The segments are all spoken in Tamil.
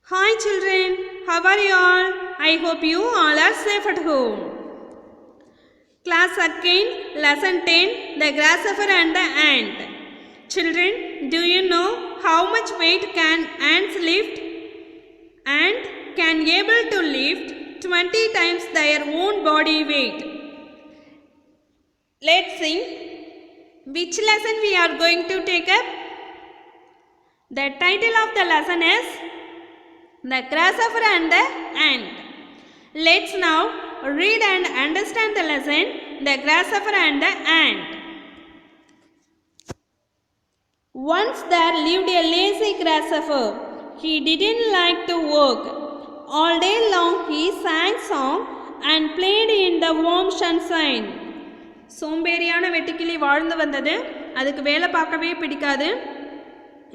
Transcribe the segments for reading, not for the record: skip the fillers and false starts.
Hi children, how are you all? I hope you all are safe at home. Class 2nd, Lesson 10, The Grasshopper and the Ant. Children, do you know how much weight can ants lift? Ant can able to lift 20 times their own body weight. Let's see which lesson we are going to take up. The title of the lesson is The Grasshopper and the Ant. Let's now read and understand the lesson, The Grasshopper and the Ant. Once there lived a lazy grasshopper. He didn't like to work. All day long he sang song and played in the warm sunshine. சோம்பேறியான வெட்டுக்கிளி வாழ்ந்து வந்தது. அதுக்கு வேலை பார்க்கவே பிடிக்காது.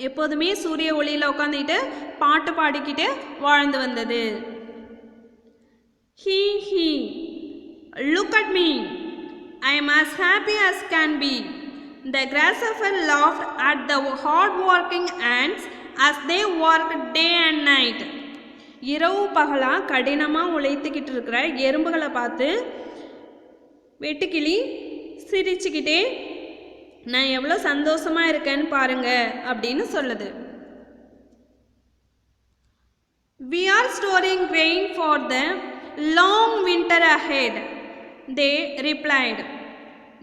எப்போதுமே சூரிய ஒளியில் உட்காந்துக்கிட்டு பாட்டு பாடிக்கிட்டு வாழ்ந்து வந்தது. He, look at me. I am as happy as can be. The grasshopper laughed at the hard-working ants as they worked day and night. இரவு பகலா கடினமாக உழைத்துக்கிட்டு இருக்கிற எறும்புகளை பார்த்து வெட்டுக்கிளி சிரிச்சுக்கிட்டே நான் எவ்வளோ சந்தோஷமாக இருக்கேன்னு பாருங்க அப்படின்னு சொல்லுது. We are storing grain for the long winter ahead, they replied.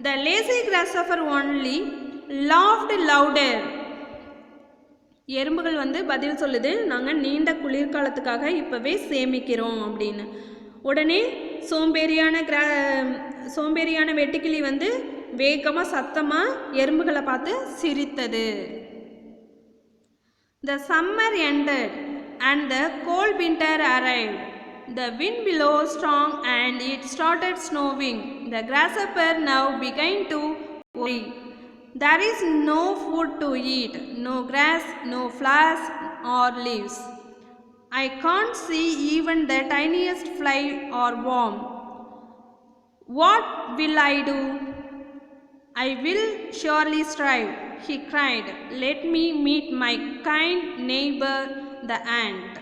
The lazy grasshopper only laughed louder. எறும்புகள் பதில் சொல்லுது, நாங்கள் நீண்ட குளிர்காலத்துக்காக இப்போவே சேமிக்கிறோம் அப்படின்னு. உடனே சோம்பேறியான வெட்டுக்கிளி வேகமாக சத்தமாக எறும்புகளை பார்த்து சிரித்தது. The summer ended and the cold winter arrived. The wind blew strong and it started snowing. The grasshopper now began to worry. There is no food to eat, no grass, no flowers or leaves. I can't see even the tiniest fly or worm. What will I do? I will surely strive, he cried. Let me meet my kind neighbor, the ant.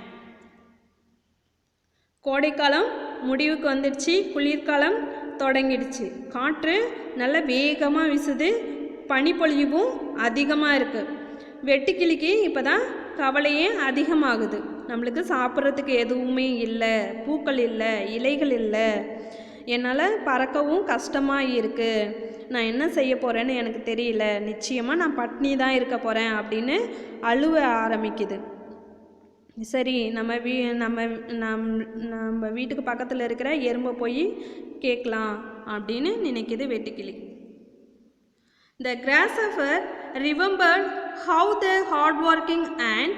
கோடைக்காலம் முடிவுக்கு வந்துடுச்சு, குளிர்காலம் தொடங்கிடுச்சு. காற்று நல்ல வேகமாக வீசுது, பனிப்பொழிவும் அதிகமாக இருக்குது. வெட்டுக்கிளிக்கு இப்போ தான் கவலையே அதிகமாகுது. நம்மளுக்கு சாப்பிட்றதுக்கு எதுவுமே இல்லை, பூக்கள் இல்லை, இலைகள் இல்லை, என்னால் பறக்கவும் கஷ்டமாக இருக்குது, நான் என்ன செய்ய போகிறேன்னு எனக்கு தெரியல, நிச்சயமாக நான் பட்னி தான் இருக்க போகிறேன் அப்படின்னு அழுவ ஆரம்பிக்குது. சரி, நம்ம வீட்டுக்கு பக்கத்தில் இருக்கிற எறும்பை போய் கேட்கலாம் அப்படின்னு நினைக்கிது வெட்டுக்கிளி. The grasshopper remembered how the hard-working ant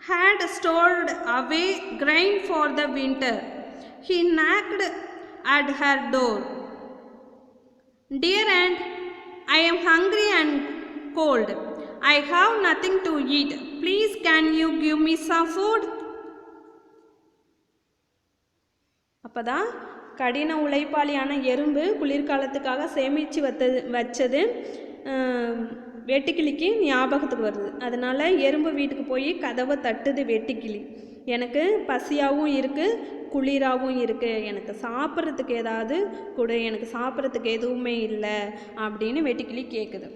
had stored away grain for the winter. He knocked at her door. Dear ant, I am hungry and cold. I have nothing to eat. Please can you give me some food? அப்பதான் கடின உழைப்பாளியான எறும்பு குளிர்காலத்துக்காக சேமித்து வச்சது வெட்டுக்கிளிக்கு ஞாபகத்துக்கு வருது. அதனால் எறும்பு வீட்டுக்கு போய் கதவை தட்டுது வெட்டுக்கிளி. எனக்கு பசியாகவும் இருக்குது, குளிராகவும் இருக்குது, எனக்கு சாப்பிட்றதுக்கு ஏதாவது கொடு, எனக்கு சாப்பிட்றதுக்கு எதுவுமே இல்லை அப்படின்னு வெட்டுக்கிளி கேட்குது.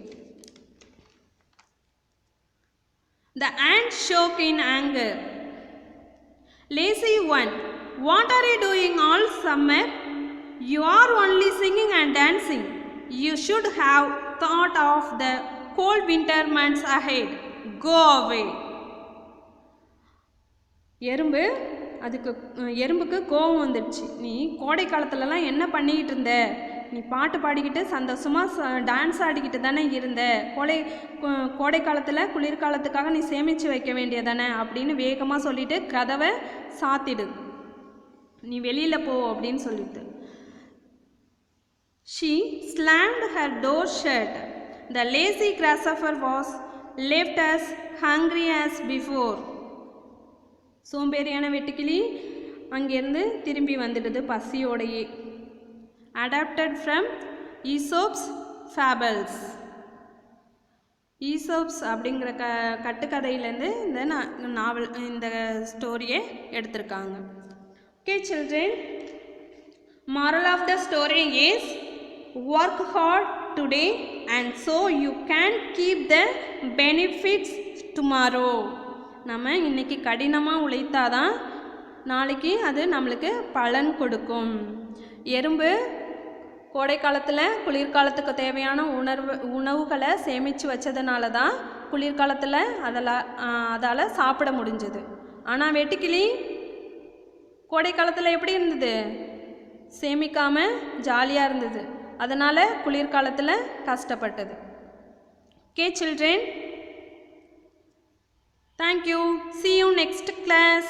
The ant shook in anger. Lazy one, what are you doing all summer? You are only singing and dancing. You should have thought of the cold winter months ahead. Go away. எறும்புக்கு கோபம் வந்துடுச்சு. நீ கோடை காலத்துலலாம் என்ன பண்ணிக்கிட்டு இருந்த? நீ பாட்டு பாடிக்கிட்டு சந்தோஷமாக டான்ஸ் ஆடிக்கிட்டு தானே இருந்த. கோடை காலத்தில் குளிர்காலத்துக்காக நீ சேமித்து வைக்க வேண்டியதானே அப்படின்னு வேகமாக சொல்லிட்டு கதவை சாத்திடு, நீ வெளியில் போ அப்படின்னு சொல்லிட்டு. She slammed her door shut. The lazy grasshopper was left as hungry as before. சோம்பேறியான வெட்டுக்கிளி அங்கேருந்து திரும்பி வந்துடுது பசியோடையே. Adapted from Aesop's Fables. ஈசோப்ஸ் அப்படிங்கிற கட்டுக்கதையிலேருந்து இந்த ஸ்டோரியை எடுத்திருக்காங்க. Okay children, moral of the story is work hard today and so you can keep the benefits tomorrow. நம்ம இன்னைக்கு கடினமாக உழைத்தாதான் நாளைக்கு அது நம்மளுக்கு பலன் கொடுக்கும். எறும்பு கோடை காலத்தில் குளிர்காலத்துக்கு தேவையான உணவுகளை சேமித்து வச்சதுனால தான் குளிர்காலத்தில் அதால் சாப்பிட முடிஞ்சது. ஆனால் வெட்டுக்கிளி கோடை காலத்தில் எப்படி இருந்தது? சேமிக்காமல் ஜாலியாக இருந்தது. அதனால் குளிர்காலத்தில் கஷ்டப்பட்டது. Okay children, thank you. See you next class.